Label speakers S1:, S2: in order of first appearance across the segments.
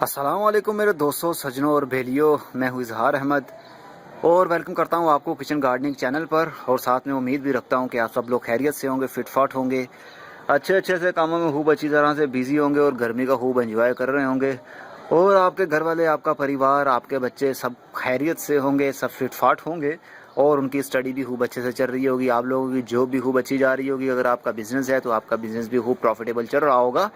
S1: अस्सलाम वालेकुम मेरे दोस्तों, सज्जनों और भेलियों। मैं हूँ इजहार अहमद और वेलकम करता हूँ आपको किचन गार्डनिंग चैनल पर। और साथ में उम्मीद भी रखता हूँ कि आप सब लोग खैरियत से होंगे, फिटफाट होंगे, अच्छे से कामों में खूब अच्छी तरह से बिजी होंगे और गर्मी का खूब एंजॉय कर रहे होंगे। और आपके घर वाले, आपका परिवार, आपके बच्चे सब खैरियत से होंगे, सब फिटफाट होंगे और उनकी स्टडी भी खूब अच्छे से चल रही होगी। आप लोगों की जॉब भी खूब अच्छी जा रही होगी। अगर आपका बिजनेस है तो आपका बिजनेस भी खूब प्रॉफिटेबल चल रहा होगा।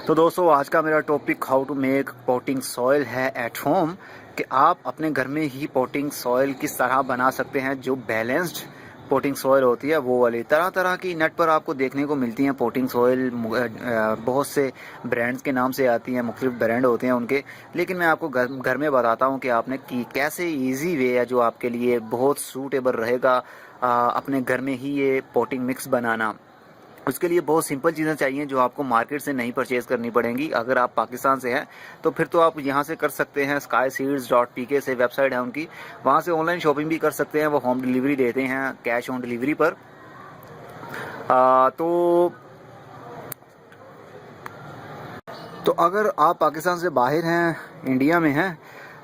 S1: तो दोस्तों, आज का मेरा topic how to make potting soil है एट होम, कि आप अपने घर में ही पॉटिंग सॉइल किस तरह बना सकते हैं। जो बैलेंस्ड पॉटिंग सॉइल होती है वो वाली, तरह तरह की नेट पर आपको देखने को मिलती हैं पॉटिंग सॉइल। बहुत से ब्रांड्स के नाम से आती हैं, मुख्तलिफ ब्रांड होते हैं उनके। लेकिन मैं आपको घर में बताता हूँ कि आपने की कैसे ईजी वे है जो आपके लिए बहुत सूटेबल रहेगा अपने घर में ही ये पॉटिंग मिक्स बनाना। उसके लिए बहुत सिंपल चीज़ें चाहिए जो आपको मार्केट से नहीं परचेज़ करनी पड़ेंगी। अगर आप पाकिस्तान से हैं तो फिर तो आप यहाँ से कर सकते हैं। skyseeds.pk से वेबसाइट है उनकी, वहाँ से ऑनलाइन शॉपिंग भी कर सकते हैं। वो होम डिलीवरी देते हैं, कैश ऑन डिलीवरी पर। तो अगर आप पाकिस्तान से बाहर हैं, इंडिया में हैं,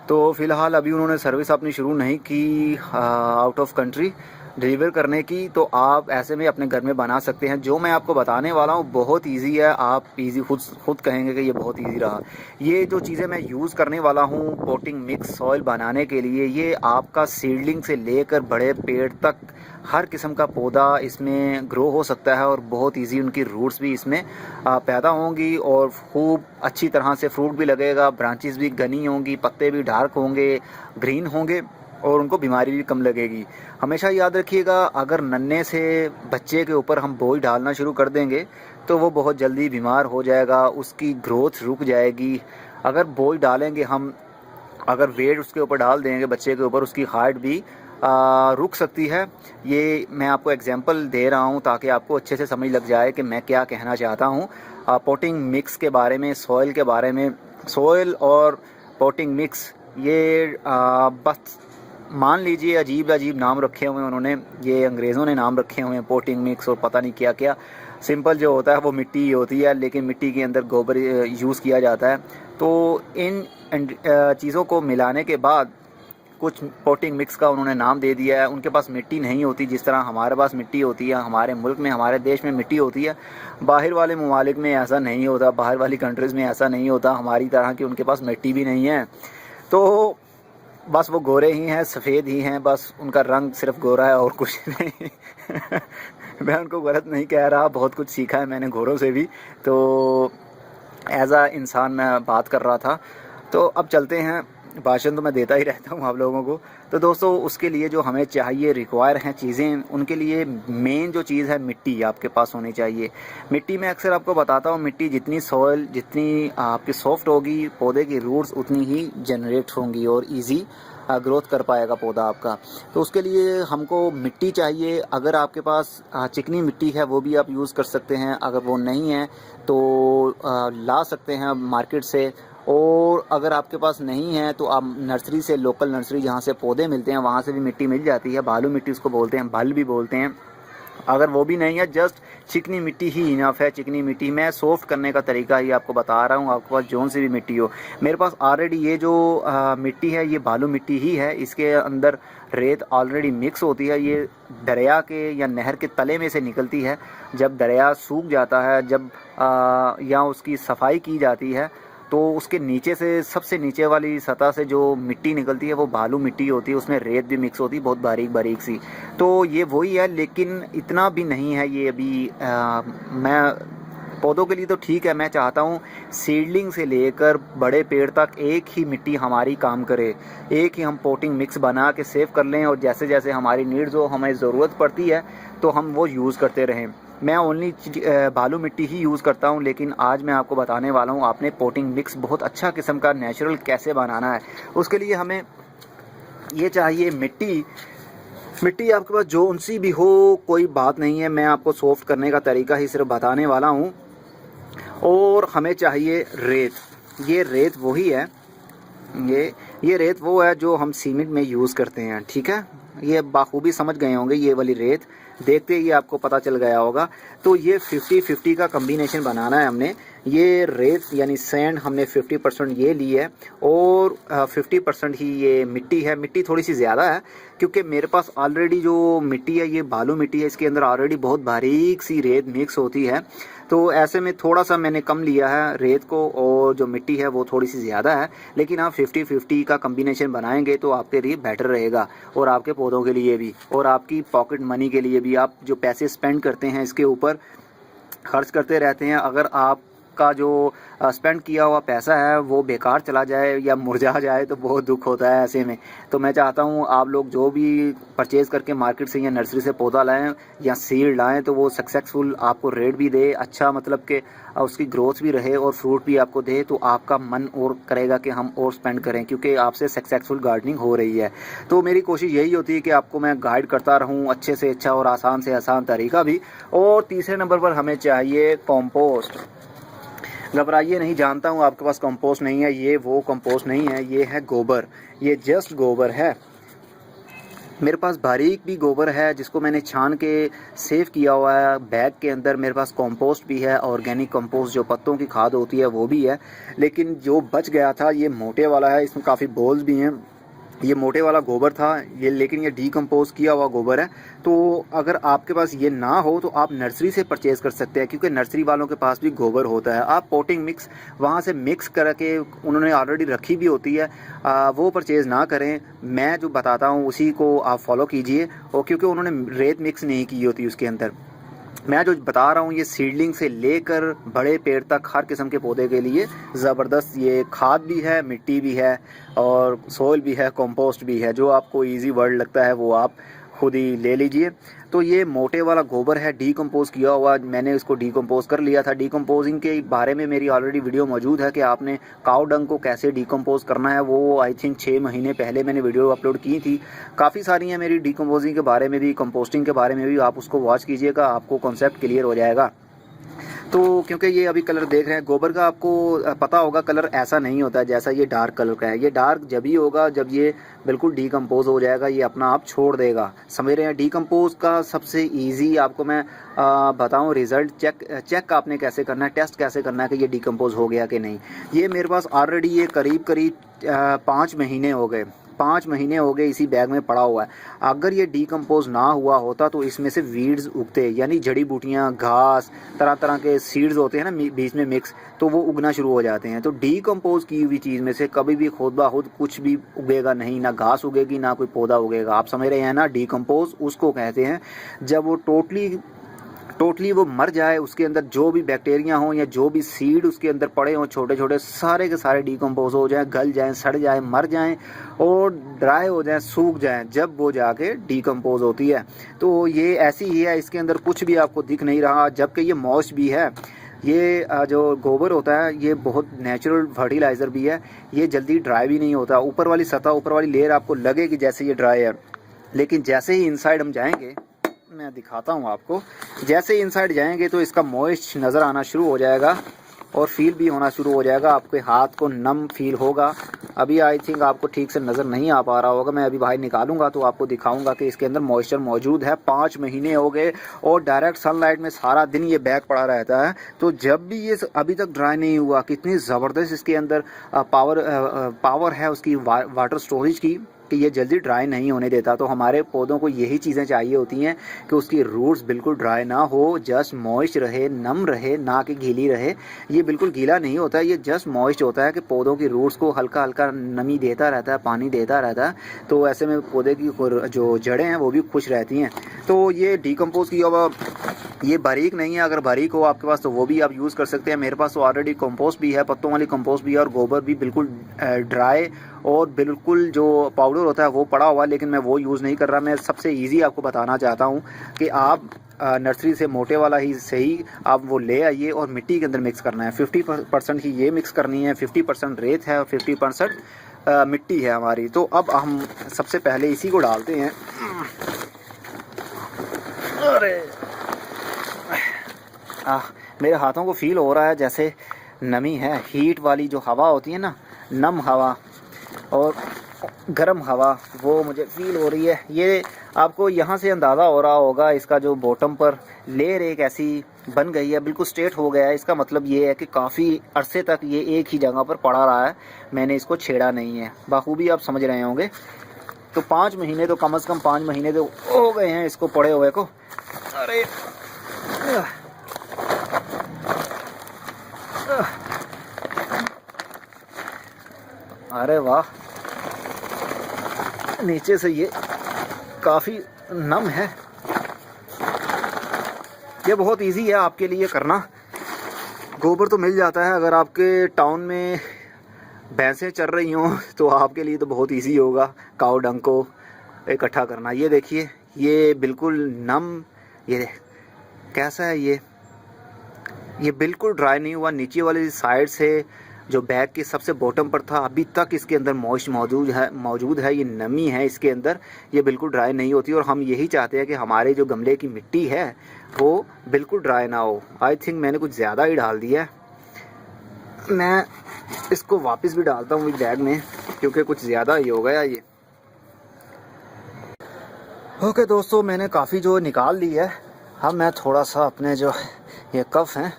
S1: तो फ़िलहाल अभी उन्होंने सर्विस अपनी शुरू नहीं की आउट ऑफ कंट्री डिलीवर करने की, तो आप ऐसे में अपने घर में बना सकते हैं। जो मैं आपको बताने वाला हूँ बहुत इजी है। आप इजी खुद कहेंगे कि ये बहुत इजी रहा। ये जो चीज़ें मैं यूज़ करने वाला हूँ पॉटिंग मिक्स सॉइल बनाने के लिए, ये आपका सीडलिंग से लेकर बड़े पेड़ तक हर किस्म का पौधा इसमें ग्रो हो सकता है और बहुत इजी उनकी रूट्स भी इसमें पैदा होंगी और खूब अच्छी तरह से फ्रूट भी लगेगा, ब्रांचेस भी घनी होंगी, पत्ते भी डार्क होंगे, ग्रीन होंगे और उनको बीमारी भी कम लगेगी। हमेशा याद रखिएगा, अगर नन्हे से बच्चे के ऊपर हम बोझ डालना शुरू कर देंगे तो वो बहुत जल्दी बीमार हो जाएगा, उसकी ग्रोथ रुक जाएगी। अगर बोझ डालेंगे हम, अगर वेट उसके ऊपर डाल देंगे बच्चे के ऊपर, उसकी हार्ट भी रुक सकती है। ये मैं आपको एग्जांपल दे रहा हूँ ताकि आपको अच्छे से समझ लग जाए कि मैं क्या कहना चाहता हूँ पॉटिंग मिक्स के बारे में, सॉइल के बारे में। सॉइल और पॉटिंग मिक्स ये बस मान लीजिए अजीब अजीब नाम रखे हुए हैं उन्होंने, ये अंग्रेज़ों ने नाम रखे हुए हैं पॉटिंग मिक्स और पता नहीं क्या क्या। सिंपल जो होता है वो मिट्टी ही होती है, लेकिन मिट्टी के अंदर गोबर यूज़ किया जाता है। तो इन चीज़ों को मिलाने के बाद कुछ पॉटिंग मिक्स का उन्होंने नाम दे दिया है। उनके पास मिट्टी नहीं होती जिस तरह हमारे पास मिट्टी होती है, हमारे मुल्क में, हमारे देश में मिट्टी होती है। बाहर वाले ममालिक में ऐसा नहीं होता, बाहर वाली कंट्रीज़ में ऐसा नहीं होता हमारी तरह की। उनके पास मिट्टी भी नहीं है, तो बस वो गोरे ही हैं, सफ़ेद ही हैं, बस उनका रंग सिर्फ गोरा है और कुछ नहीं। मैं उनको गलत नहीं कह रहा, बहुत कुछ सीखा है मैंने गोरों से भी। तो एज आ इंसान मैं बात कर रहा था। तो अब चलते हैं, भाषण तो मैं देता ही रहता हूँ आप लोगों को। तो दोस्तों, उसके लिए जो हमें चाहिए, रिक्वायर हैं चीज़ें, उनके लिए मेन जो चीज़ है मिट्टी आपके पास होनी चाहिए। मिट्टी में अक्सर आपको बताता हूँ, मिट्टी जितनी सॉइल जितनी आपकी सॉफ्ट होगी, पौधे की रूट्स उतनी ही जनरेट होंगी और इजी ग्रोथ कर पाएगा पौधा आपका। तो उसके लिए हमको मिट्टी चाहिए। अगर आपके पास चिकनी मिट्टी है वो भी आप यूज़ कर सकते हैं, अगर वो नहीं है तो ला सकते हैं मार्केट से। और अगर आपके पास नहीं है तो आप नर्सरी से, लोकल नर्सरी जहाँ से पौधे मिलते हैं वहाँ से भी मिट्टी मिल जाती है। बालू मिट्टी उसको बोलते हैं, भल भी बोलते हैं। अगर वो भी नहीं है, जस्ट चिकनी मिट्टी ही इनफ है। चिकनी मिट्टी मैं सॉफ्ट करने का तरीका ही आपको बता रहा हूँ। आपके पास जौन सी भी मिट्टी हो, मेरे पास ऑलरेडी ये जो मिट्टी है ये बालू मिट्टी ही है। इसके अंदर रेत ऑलरेडी मिक्स होती है। ये दरिया के या नहर के तले में से निकलती है। जब दरिया सूख जाता है, जब या उसकी सफाई की जाती है, तो उसके नीचे से, सबसे नीचे वाली सतह से जो मिट्टी निकलती है वो बालू मिट्टी होती है। उसमें रेत भी मिक्स होती है, बहुत बारीक बारीक सी। तो ये वही है, लेकिन इतना भी नहीं है ये अभी। मैं पौधों के लिए तो ठीक है, मैं चाहता हूँ सीडलिंग से लेकर बड़े पेड़ तक एक ही मिट्टी हमारी काम करे। एक ही हम पॉटिंग मिक्स बना के सेव कर लें और जैसे जैसे हमारी नीड्स हो, हमें ज़रूरत पड़ती है तो हम वो यूज़ करते रहें। मैं ओनली बालू मिट्टी ही यूज़ करता हूँ, लेकिन आज मैं आपको बताने वाला हूँ आपने पॉटिंग मिक्स बहुत अच्छा किस्म का नेचुरल कैसे बनाना है। उसके लिए हमें ये चाहिए मिट्टी। मिट्टी आपके पास जो सी भी हो, कोई बात नहीं है, मैं आपको सॉफ्ट करने का तरीका ही सिर्फ बताने वाला हूँ। और हमें चाहिए रेत। ये रेत वही है, ये रेत वो है जो हम सीमेंट में यूज़ करते हैं, ठीक है। ये बाखूबी समझ गए होंगे, ये वाली रेत देखते ही आपको पता चल गया होगा। तो ये 50-50 का कम्बिनेशन बनाना है हमने। ये रेत यानी सैंड हमने 50% ये ली है और 50% ही ये मिट्टी है। मिट्टी थोड़ी सी ज़्यादा है क्योंकि मेरे पास ऑलरेडी जो मिट्टी है ये बालू मिट्टी है, इसके अंदर ऑलरेडी बहुत बारीक सी रेत मिक्स होती है। तो ऐसे में थोड़ा सा मैंने कम लिया है रेत को और जो मिट्टी है वो थोड़ी सी ज़्यादा है। लेकिन आप 50-50 का कम्बिनेशन बनाएंगे तो आपके लिए बेटर रहेगा और आपके पौधों के लिए भी और आपकी पॉकेट मनी के लिए भी। आप जो पैसे स्पेंड करते हैं इसके ऊपर खर्च करते रहते हैं, अगर आपका जो स्पेंड किया हुआ पैसा है वो बेकार चला जाए या मुरझा जाए तो बहुत दुख होता है ऐसे में। तो मैं चाहता हूँ आप लोग जो भी परचेज़ करके मार्केट से या नर्सरी से पौधा लाएं या सीड लाएं तो वो सक्सेसफुल आपको रेट भी दे, अच्छा मतलब कि उसकी ग्रोथ भी रहे और फ्रूट भी आपको दे, तो आपका मन और करेगा कि हम और स्पेंड करें क्योंकि आपसे सक्सेसफुल गार्डनिंग हो रही है। तो मेरी कोशिश यही होती है कि आपको मैं गाइड करता रहूँ अच्छे से अच्छा और आसान से आसान तरीका भी। और तीसरे नंबर पर हमें चाहिए कंपोस्ट। घबराइए नहीं, जानता हूँ आपके पास कंपोस्ट नहीं है, ये वो कंपोस्ट नहीं है, ये है गोबर। ये जस्ट गोबर है। मेरे पास बारीक भी गोबर है जिसको मैंने छान के सेव किया हुआ है बैग के अंदर। मेरे पास कंपोस्ट भी है, ऑर्गेनिक कंपोस्ट जो पत्तों की खाद होती है वो भी है। लेकिन जो बच गया था ये मोटे वाला है, इसमें काफ़ी बोल्स भी हैं। ये मोटे वाला गोबर था ये, लेकिन ये डीकम्पोज किया हुआ गोबर है। तो अगर आपके पास ये ना हो तो आप नर्सरी से परचेज़ कर सकते हैं क्योंकि नर्सरी वालों के पास भी गोबर होता है। आप पोटिंग मिक्स वहाँ से मिक्स करके उन्होंने ऑलरेडी रखी भी होती है, वो परचेज़ ना करें। मैं जो बताता हूँ उसी को आप फॉलो कीजिए और क्योंकि उन्होंने रेत मिक्स नहीं की होती उसके अंदर। मैं जो बता रहा हूँ ये सीडलिंग से लेकर बड़े पेड़ तक हर किस्म के पौधे के लिए ज़बरदस्त ये खाद भी है, मिट्टी भी है और सोइल भी है, कंपोस्ट भी है। जो आपको इजी वर्ड लगता है वो आप खुद ही ले लीजिए। तो ये मोटे वाला गोबर है डीकम्पोज किया हुआ, मैंने इसको डीकम्पोज कर लिया था। डीकम्पोजिंग के बारे में मेरी ऑलरेडी वीडियो मौजूद है कि आपने काऊ डंग को कैसे डीकम्पोज करना है, वो आई थिंक 6 महीने पहले मैंने वीडियो अपलोड की थी। काफ़ी सारी हैं मेरी डीकम्पोजिंग के बारे में भी, कंपोस्टिंग के बारे में भी, आप उसको वॉच कीजिएगा, आपको कॉन्सेप्ट क्लियर हो जाएगा। तो क्योंकि ये अभी कलर देख रहे हैं गोबर का, आपको पता होगा कलर ऐसा नहीं होता जैसा ये डार्क कलर का है। ये डार्क जब ही होगा जब ये बिल्कुल डीकम्पोज हो जाएगा, ये अपना आप छोड़ देगा, समझ रहे हैं। डीकम्पोज का सबसे इजी आपको मैं बताऊं रिज़ल्ट चेक आपने कैसे करना है, टेस्ट कैसे करना है कि ये डीकम्पोज हो गया कि नहीं। ये मेरे पास ऑलरेडी ये करीब 5 महीने हो गए, 5 महीने हो गए इसी बैग में पड़ा हुआ है। अगर ये डीकम्पोज ना हुआ होता तो इसमें से वीड्स उगते, यानी जड़ी बूटियाँ, घास, तरह तरह के सीड्स होते हैं ना बीच में मिक्स, तो वो उगना शुरू हो जाते हैं। तो डीकम्पोज की हुई चीज़ में से कभी भी खुद ब खुद कुछ भी उगेगा नहीं, ना घास उगेगी ना कोई पौधा उगेगा। आप समझ रहे हैं ना, डीकम्पोज उसको कहते हैं जब वो टोटली वो मर जाए, उसके अंदर जो भी बैक्टीरिया हों या जो भी सीड उसके अंदर पड़े हों छोटे छोटे, सारे के सारे डीकम्पोज हो जाएं, गल जाएं, सड़ जाएं, मर जाएं और ड्राई हो जाएं, सूख जाएं, जब वो जाके डीकम्पोज होती है। तो ये ऐसी ही है, इसके अंदर कुछ भी आपको दिख नहीं रहा, जबकि ये मॉइस्ट भी है। ये जो गोबर होता है ये बहुत नेचुरल फर्टिलाइज़र भी है, ये जल्दी ड्राई भी नहीं होता। ऊपर वाली सतह, ऊपर वाली लेयर आपको लगेगी जैसे ये ड्राई है, लेकिन जैसे ही इनसाइड हम जाएंगे, मैं दिखाता हूँ आपको, जैसे इनसाइड जाएंगे तो इसका मॉइस्ट नज़र आना शुरू हो जाएगा और फील भी होना शुरू हो जाएगा। आपके हाथ को नम फील होगा। अभी आई थिंक आपको ठीक से नज़र नहीं आ पा रहा होगा, मैं अभी बाहर निकालूंगा तो आपको दिखाऊंगा कि इसके अंदर मॉइस्चर मौजूद है। 5 महीने हो गए और डायरेक्ट सनलाइट में सारा दिन ये बैग पड़ा रहता है। तो जब भी ये अभी तक ड्राई नहीं हुआ, कितनी ज़बरदस्त इसके अंदर पावर है उसकी वाटर स्टोरेज की कि ये जल्दी ड्राई नहीं होने देता। तो हमारे पौधों को यही चीज़ें चाहिए होती हैं कि उसकी रूट्स बिल्कुल ड्राई ना हो, जस्ट मॉइस्ट रहे, नम रहे, ना कि गीली रहे। ये बिल्कुल गीला नहीं होता, ये जस्ट मॉइस्ट होता है कि पौधों की रूट्स को हल्का हल्का नमी देता रहता है, पानी देता रहता है। तो ऐसे में पौधे की जो जड़ें हैं वो भी खुश रहती हैं। तो ये डीकम्पोज किया हुआ, ये बारीक नहीं है, अगर बारीक हो आपके पास तो वो भी आप यूज़ कर सकते हैं। मेरे पास तो ऑलरेडी कंपोस्ट भी है, पत्तों वाली कंपोस्ट भी है और गोबर भी बिल्कुल ड्राई और बिल्कुल जो पाउडर होता है वो पड़ा हुआ, लेकिन मैं वो यूज़ नहीं कर रहा। मैं सबसे इजी आपको बताना चाहता हूँ कि आप नर्सरी से मोटे वाला ही सही आप वो ले आइए और मिट्टी के अंदर मिक्स करना है। 50% ही ये मिक्स करनी है, 50% रेत है और 50% मिट्टी है हमारी। तो अब हम सबसे पहले इसी को डालते हैं। अरे मेरे हाथों को फील हो रहा है जैसे नमी है, हीट वाली जो हवा होती है ना, नम हवा और गर्म हवा, वो मुझे फील हो रही है। ये आपको यहाँ से अंदाज़ा हो रहा होगा, इसका जो बॉटम पर लेयर एक ऐसी बन गई है, बिल्कुल स्ट्रेट हो गया है। इसका मतलब ये है कि काफ़ी अरसे तक ये एक ही जगह पर पड़ा रहा है, मैंने इसको छेड़ा नहीं है। बाखूबी आप समझ रहे होंगे। तो 5 महीने तो कम से कम 5 महीने तो हो गए हैं इसको पड़े हुए को। अरे अरे वाह, नीचे से ये काफ़ी नम है। ये बहुत इजी है आपके लिए करना। गोबर तो मिल जाता है, अगर आपके टाउन में भैंसें चर रही हों तो आपके लिए तो बहुत इजी होगा काऊ डंग को इकट्ठा करना। ये देखिए, ये बिल्कुल नम, ये कैसा है, ये बिल्कुल ड्राई नहीं हुआ। नीचे वाली साइड से जो बैग के सबसे बॉटम पर था, अभी तक इसके अंदर मॉइस्ट मौजूद है, ये नमी है इसके अंदर, ये बिल्कुल ड्राई नहीं होती। और हम यही चाहते हैं कि हमारे जो गमले की मिट्टी है वो बिल्कुल ड्राई ना हो। आई थिंक मैंने कुछ ज़्यादा ही डाल दिया है, मैं इसको वापस भी डालता हूँ इस बैग में क्योंकि कुछ ज़्यादा ही हो गया ये। ओके दोस्तों, मैंने काफ़ी जो निकाल ली है। अब मैं थोड़ा सा अपने जो ये कफ हैं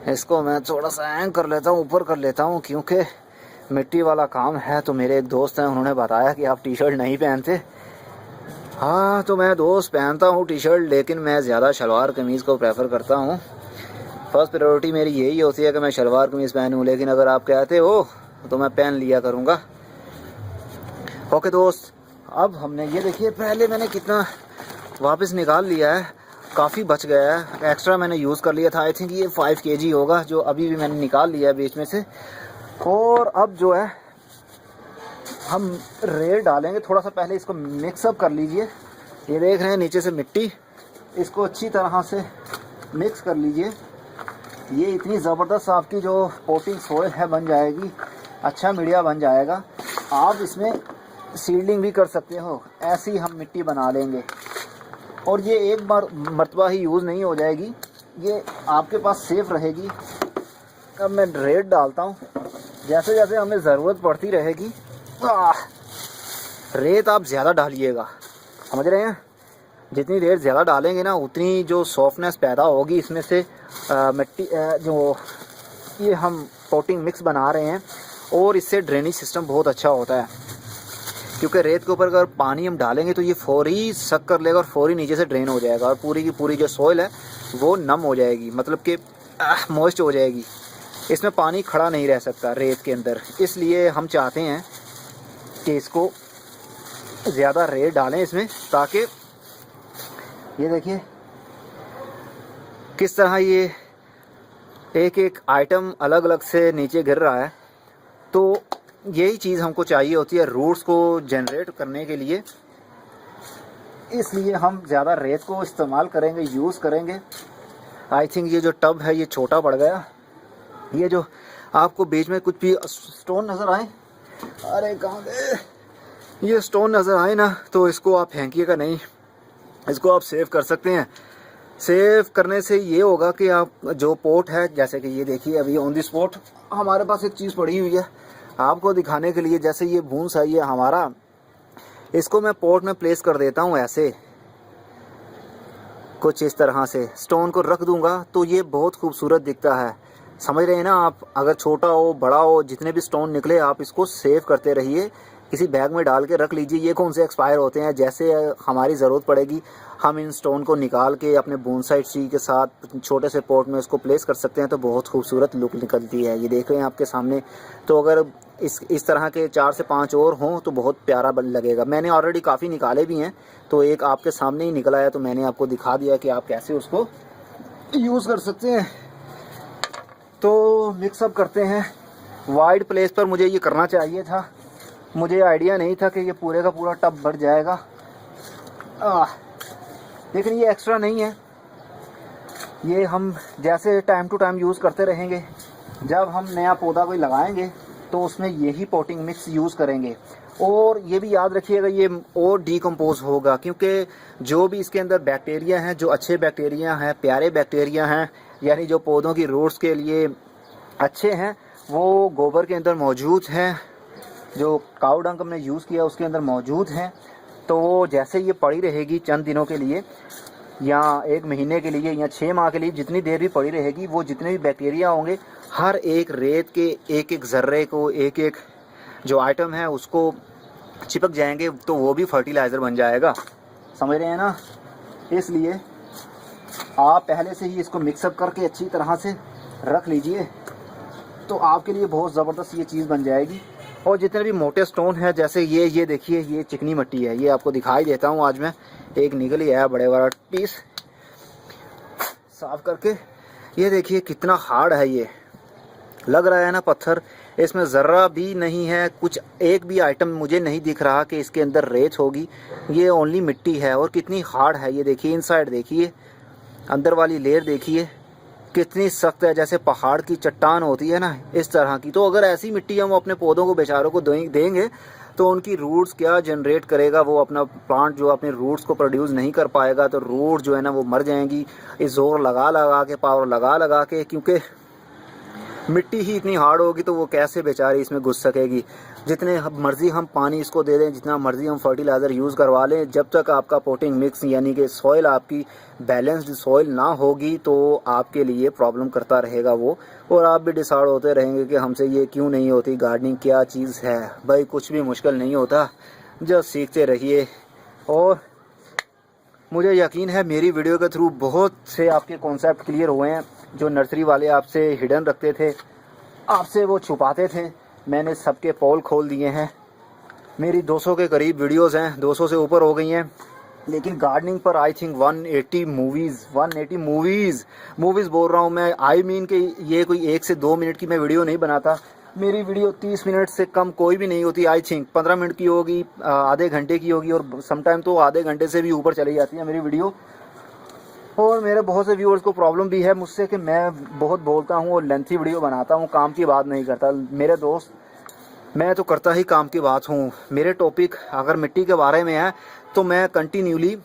S1: इसको मैं थोड़ा सा हैंग कर लेता हूँ, ऊपर कर लेता हूँ, क्योंकि मिट्टी वाला काम है। तो मेरे एक दोस्त हैं, उन्होंने बताया कि आप टी शर्ट नहीं पहनते। हाँ, तो मैं दोस्त पहनता हूँ टी शर्ट, लेकिन मैं ज़्यादा शलवार कमीज़ को प्रेफर करता हूँ। फर्स्ट प्रायोरिटी मेरी यही होती है कि मैं शलवार कमीज़ पहनूँ, लेकिन अगर आप कहते हो तो मैं पहन लिया करूँगा। ओके दोस्त, अब हमने ये देखिए, पहले मैंने कितना वापस निकाल लिया है, काफ़ी बच गया है, एक्स्ट्रा मैंने यूज़ कर लिया था। आई थिंक ये 5 kg होगा जो अभी भी मैंने निकाल लिया है बीच में से। और अब जो है हम रेत डालेंगे थोड़ा सा, पहले इसको मिक्सअप कर लीजिए। ये देख रहे हैं नीचे से मिट्टी, इसको अच्छी तरह से मिक्स कर लीजिए। ये इतनी ज़बरदस्त आपकी जो पोटिंग सोइल है बन जाएगी, अच्छा मीडिया बन जाएगा। आप इसमें सीडलिंग भी कर सकते हो, ऐसी हम मिट्टी बना लेंगे। और ये एक बार मरतबा ही यूज़ नहीं हो जाएगी, ये आपके पास सेफ रहेगी। अब मैं रेत डालता हूँ, जैसे जैसे हमें ज़रूरत पड़ती रहेगी। रेत आप ज़्यादा डालिएगा, समझ रहे हैं। जितनी रेत ज़्यादा डालेंगे ना, उतनी जो सॉफ्टनेस पैदा होगी इसमें से मिट्टी जो ये हम पोटिंग मिक्स बना रहे हैं, और इससे ड्रेनेज सिस्टम बहुत अच्छा होता है। क्योंकि रेत के ऊपर अगर पानी हम डालेंगे तो ये फौरी सक कर लेगा और फौरी नीचे से ड्रेन हो जाएगा, और पूरी की पूरी जो सॉइल है वो नम हो जाएगी, मतलब कि मॉइस्ट हो जाएगी। इसमें पानी खड़ा नहीं रह सकता रेत के अंदर। इसलिए हम चाहते हैं कि इसको ज़्यादा रेत डालें इसमें, ताकि ये देखिए किस तरह ये एक एक आइटम अलग अलग से नीचे गिर रहा है। तो यही चीज़ हमको चाहिए होती है रूट्स को जनरेट करने के लिए, इसलिए हम ज़्यादा रेत को इस्तेमाल करेंगे, यूज़ करेंगे। आई थिंक ये जो टब है ये छोटा पड़ गया। ये जो आपको बीच में कुछ भी स्टोन नज़र आए, अरे कहाँ गए, ये स्टोन नज़र आए ना, तो इसको आप फेंकिएगा नहीं, इसको आप सेव कर सकते हैं। सेव करने से ये होगा कि आप जो पोट है, जैसे कि ये देखिए अभी ऑन द स्पॉट हमारे पास एक चीज़ पड़ी हुई है आपको दिखाने के लिए। जैसे ये बूंस है ये हमारा, इसको मैं पोट में प्लेस कर देता हूँ ऐसे कुछ इस तरह से, स्टोन को रख दूंगा तो ये बहुत खूबसूरत दिखता है। समझ रहे हैं ना आप। अगर छोटा हो बड़ा हो, जितने भी स्टोन निकले आप इसको सेव करते रहिए, किसी बैग में डाल के रख लीजिए। ये कौन से एक्सपायर होते हैं, जैसे हमारी ज़रूरत पड़ेगी हम इन स्टोन को निकाल के अपने बोनसाई ट्री के साथ छोटे से पॉट में उसको प्लेस कर सकते हैं, तो बहुत खूबसूरत लुक निकलती है। ये देख रहे हैं आपके सामने। तो अगर इस तरह के 4 से 5 और हों तो बहुत प्यारा लगेगा। मैंने ऑलरेडी काफ़ी निकाले भी हैं, तो एक आपके सामने ही निकला है, तो मैंने आपको दिखा दिया कि आप कैसे उसको यूज़ कर सकते हैं। तो मिक्सअप करते हैं। वाइड प्लेस पर मुझे ये करना चाहिए था, मुझे आइडिया नहीं था कि ये पूरे का पूरा टब भर जाएगा। लेकिन ये एक्स्ट्रा नहीं है, ये हम जैसे टाइम टू टाइम यूज़ करते रहेंगे। जब हम नया पौधा कोई लगाएंगे तो उसमें यही पॉटिंग मिक्स यूज़ करेंगे। और ये भी याद रखिएगा ये और डीकम्पोज होगा, क्योंकि जो भी इसके अंदर बैक्टीरिया हैं, जो अच्छे बैक्टीरिया हैं, प्यारे बैक्टीरिया हैं, यानी जो पौधों की रूट्स के लिए अच्छे हैं, वो गोबर के अंदर मौजूद हैं। जो काऊ डंग हमने यूज़ किया उसके अंदर मौजूद हैं। तो वो जैसे ये पड़ी रहेगी चंद दिनों के लिए, या 1 महीने के लिए या 6 माह के लिए, जितनी देर भी पड़ी रहेगी, वो जितने भी बैक्टीरिया होंगे हर एक रेत के एक एक ज़र्रे को, एक एक जो आइटम है उसको चिपक जाएंगे, तो वो भी फर्टिलाइज़र बन जाएगा। समझ रहे हैं ना? इसलिए आप पहले से ही इसको मिक्सअप करके अच्छी तरह से रख लीजिए, तो आपके लिए बहुत ज़बरदस्त ये चीज़ बन जाएगी। और जितने भी मोटे स्टोन है, जैसे ये देखिए, ये चिकनी मिट्टी है, ये आपको दिखाई देता हूँ। आज मैं एक निकल ही आया बड़े बड़ा पीस साफ करके। ये देखिए कितना हार्ड है, ये लग रहा है ना पत्थर, इसमें ज़र्रा भी नहीं है, कुछ एक भी आइटम मुझे नहीं दिख रहा कि इसके अंदर रेत होगी। ये ओनली मिट्टी है और कितनी हार्ड है। ये देखिए इनसाइड देखिए, अंदर वाली लेयर देखिए कितनी सख्त है, जैसे पहाड़ की चट्टान होती है ना, इस तरह की। तो अगर ऐसी मिट्टी हम अपने पौधों को, बेचारों को देंगे तो उनकी रूट्स क्या जनरेट करेगा, वो अपना प्लांट जो अपने रूट्स को प्रोड्यूस नहीं कर पाएगा, तो रूट जो है ना वो मर जाएंगी। इस जोर लगा लगा के, पावर लगा लगा के, क्योंकि मिट्टी ही इतनी हार्ड होगी तो वो कैसे बेचारी इसमें घुस सकेगी। जितने मर्ज़ी हम पानी इसको दे दें, जितना मर्ज़ी हम फर्टिलाइज़र यूज़ करवा लें, जब तक आपका पोटिंग मिक्स यानी कि सॉइल आपकी बैलेंस्ड सॉइल ना होगी तो आपके लिए प्रॉब्लम करता रहेगा वो। और आप भी डिसाइड होते रहेंगे कि हमसे ये क्यों नहीं होती, गार्डनिंग क्या चीज़ है। भाई कुछ भी मुश्किल नहीं होता, जस्ट सीखते रहिए। और मुझे यकीन है मेरी वीडियो के थ्रू बहुत से आपके कॉन्सेप्ट क्लियर हुए हैं। जो नर्सरी वाले आपसे हिडन रखते थे, आपसे वो छुपाते थे, मैंने सबके पोल खोल दिए हैं। मेरी 200 के करीब वीडियोस हैं, 200 से ऊपर हो गई हैं। लेकिन गार्डनिंग पर आई थिंक 180 मूवीज़ बोल रहा हूँ मैं। आई मीन कि ये कोई 1 से 2 मिनट की मैं वीडियो नहीं बनाता। मेरी वीडियो 30 मिनट से कम कोई भी नहीं होती। आई थिंक 15 मिनट की होगी, आधे घंटे की होगी, और समटाइम तो आधे घंटे से भी ऊपर चली जाती है मेरी वीडियो। और मेरे बहुत से व्यूअर्स को प्रॉब्लम भी है मुझसे कि मैं बहुत बोलता हूँ और लेंथी वीडियो बनाता हूँ, काम की बात नहीं करता। मेरे दोस्त, मैं तो करता ही काम की बात हूँ। मेरे टॉपिक अगर मिट्टी के बारे में है तो मैं कंटिन्यूली,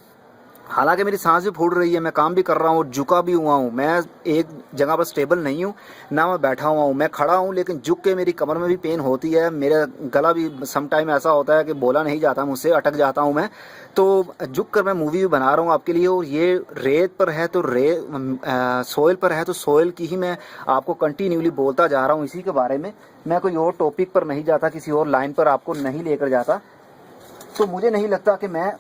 S1: हालांकि मेरी सांस भी फूल रही है, मैं काम भी कर रहा हूँ, झुका भी हुआ हूँ। मैं एक जगह पर स्टेबल नहीं हूँ ना, मैं बैठा हुआ हूँ, मैं खड़ा हूँ, लेकिन झुक के मेरी कमर में भी पेन होती है। मेरा गला भी सम टाइम ऐसा होता है कि बोला नहीं जाता मुझसे, अटक जाता हूँ मैं। तो झुक कर मैं मूवी भी बना रहा हूँ आपके लिए। और ये रेत पर है तो सोइल पर है तो सोइल की ही मैं आपको कंटिन्यूली बोलता जा रहा हूँ इसी के बारे में। मैं कोई और टॉपिक पर नहीं जाता, किसी और लाइन पर आपको नहीं लेकर जाता। तो मुझे नहीं लगता कि मैं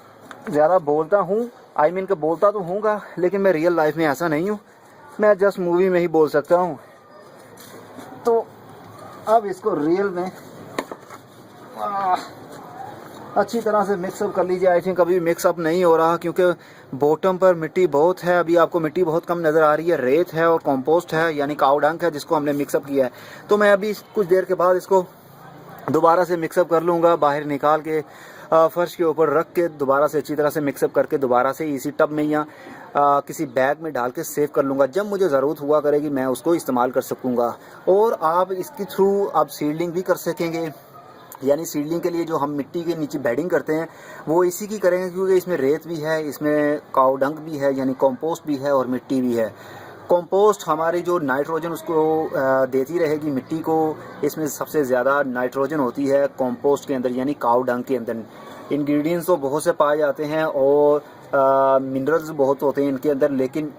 S1: ज़्यादा बोलता हूँ। आई मीन कि बोलता तो हूँगा, लेकिन मैं रियल लाइफ में ऐसा नहीं हूँ। मैं जस्ट मूवी में ही बोल सकता हूँ। तो अब इसको रियल में अच्छी तरह से मिक्सअप कर लीजिए। आई थिंक अभी मिक्सअप नहीं हो रहा क्योंकि बॉटम पर मिट्टी बहुत है। अभी आपको मिट्टी बहुत कम नज़र आ रही है। रेत है और कंपोस्ट है, यानी काऊ डंक है, जिसको हमने मिक्सअप किया है। तो मैं अभी कुछ देर के बाद इसको दोबारा से मिक्सअप कर लूँगा, बाहर निकाल के फर्श के ऊपर रख के दोबारा से अच्छी तरह से मिक्सअप करके दोबारा से इसी टब में या किसी बैग में डाल के सेव कर लूँगा। जब मुझे ज़रूरत हुआ करेगी मैं उसको इस्तेमाल कर सकूँगा। और आप इसके थ्रू आप सीडलिंग भी कर सकेंगे, यानी सीडलिंग के लिए जो हम मिट्टी के नीचे बेडिंग करते हैं वो इसी की करेंगे, क्योंकि इसमें रेत भी है, इसमें काऊ डंक भी है, यानी कंपोस्ट भी है और मिट्टी भी है। कंपोस्ट हमारी जो नाइट्रोजन उसको देती रहेगी मिट्टी को। इसमें सबसे ज़्यादा नाइट्रोजन होती है कंपोस्ट के अंदर, यानी काऊ डंक के अंदर। इंग्रेडिएंट्स तो बहुत से पाए जाते हैं और मिनरल्स बहुत होते हैं इनके अंदर, लेकिन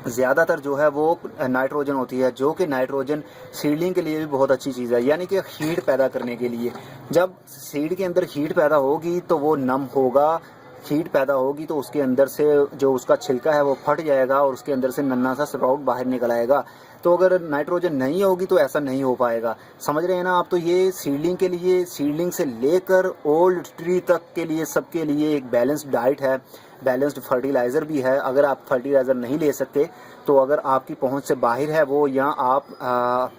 S1: ज़्यादातर जो है वो नाइट्रोजन होती है, जो कि नाइट्रोजन सीडलिंग के लिए भी बहुत अच्छी चीज़ है, यानी कि हीट पैदा करने के लिए। जब सीड के अंदर हीट पैदा होगी तो वो नम होगा, हीट पैदा होगी तो उसके अंदर से जो उसका छिलका है वो फट जाएगा और उसके अंदर से नन्हा सा स्प्राउट बाहर निकल आएगा। तो अगर नाइट्रोजन नहीं होगी तो ऐसा नहीं हो पाएगा। समझ रहे हैं ना आप? तो ये सीडलिंग के लिए, सीडलिंग से लेकर ओल्ड ट्री तक के लिए, सबके लिए एक बैलेंस्ड डाइट है, बैलेंस्ड फर्टिलाइज़र भी है। अगर आप फर्टिलाइज़र नहीं ले सकते तो अगर आपकी पहुंच से बाहर है वो, या आप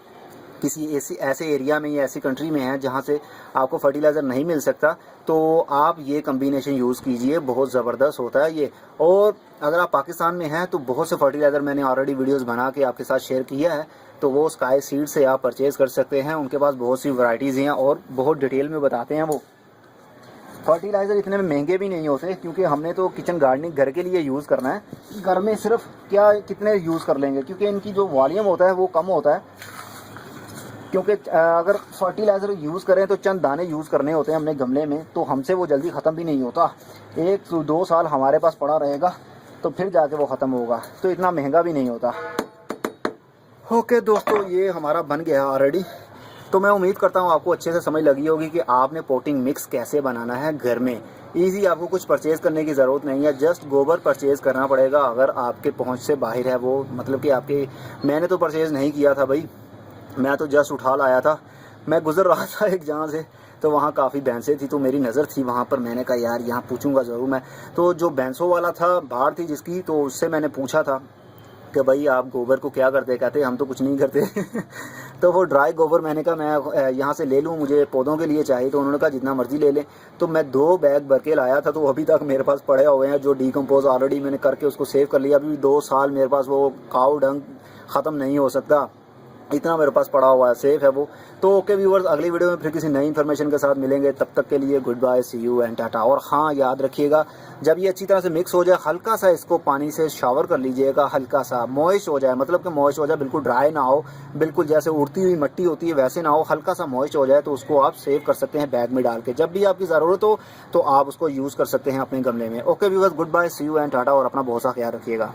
S1: किसी ऐसे एरिया में या ऐसी कंट्री में है जहाँ से आपको फर्टिलाइज़र नहीं मिल सकता, तो आप ये कम्बिनेशन यूज़ कीजिए, बहुत ज़बरदस्त होता है ये। और अगर आप पाकिस्तान में हैं तो बहुत से फर्टिलाइज़र मैंने ऑलरेडी वीडियोस बना के आपके साथ शेयर किया है, तो वो स्काई सीड से आप परचेज़ कर सकते हैं। उनके पास बहुत सी वैरायटीज़ हैं और बहुत डिटेल में बताते हैं वो। फर्टिलाइज़र इतने में महंगे भी नहीं होते, क्योंकि हमने तो किचन गार्डनिंग घर के लिए यूज़ करना है। घर में सिर्फ क्या कितने यूज़ कर लेंगे, क्योंकि इनकी जो वॉल्यूम होता है वो कम होता है। क्योंकि अगर फर्टिलाइज़र यूज़ करें तो चंद दाने यूज़ करने होते हैं हमने गमले में, तो हमसे वो जल्दी ख़त्म भी नहीं होता। 1 से 2 साल हमारे पास पड़ा रहेगा। तो फिर जाके वो ख़त्म होगा, तो इतना महंगा भी नहीं होता। ओके दोस्तों, ये हमारा बन गया ऑलरेडी। तो मैं उम्मीद करता हूँ आपको अच्छे से समझ लगी होगी कि आपने पोटिंग मिक्स कैसे बनाना है घर में। ईजी, आपको कुछ परचेज़ करने की ज़रूरत नहीं है, जस्ट गोबर परचेज़ करना पड़ेगा अगर आपके पहुँच से बाहर है वो, मतलब कि आपके, मैंने तो परचेज़ नहीं किया था भाई, मैं तो जस्ट उठा लाया था। मैं गुज़र रहा था एक जगह से, तो वहाँ काफ़ी भैंसें थी, तो मेरी नज़र थी वहाँ पर, मैंने कहा यार यहाँ पूछूंगा ज़रूर मैं। तो जो भैंसों वाला था बाहर थी जिसकी, तो उससे मैंने पूछा था कि भाई आप गोबर को क्या करते? कहते हम तो कुछ नहीं करते तो वो ड्राई गोबर, मैंने कहा मैं यहाँ से ले लूँ, मुझे पौधों के लिए चाहिए। तो उन्होंने कहा जितना मर्जी ले लें। तो मैं 2 बैग भर के लाया था, तो अभी तक मेरे पास पड़े हुए हैं, जो डिकम्पोज ऑलरेडी मैंने करके उसको सेव कर लिया। अभी 2 साल मेरे पास वो काऊ डंग ख़त्म नहीं हो सकता, इतना मेरे पास पड़ा हुआ है, सेफ है वो। तो ओके व्यूवर्स, अगली वीडियो में फिर किसी नई इन्फॉर्मेशन के साथ मिलेंगे, तब तक के लिए goodbye, see you and टाटा। और हाँ, याद रखिएगा जब ये अच्छी तरह से मिक्स हो जाए, हल्का सा इसको पानी से शावर कर लीजिएगा, हल्का सा मॉइस्ट हो जाए, मतलब कि मॉइस्ट हो जाए, बिल्कुल ड्राई ना हो, बिल्कुल जैसे उड़ती हुई मिट्टी होती है वैसे ना हो, हल्का सा मॉइस्ट हो जाए, तो उसको आप सेव कर सकते हैं बैग में डाल के। जब भी आपकी ज़रूरत हो तो आप उसको यूज़ कर सकते हैं अपने गमले में। Okay viewers, goodbye, see you and टाटा, और अपना बहुत सा ख्याल रखिएगा।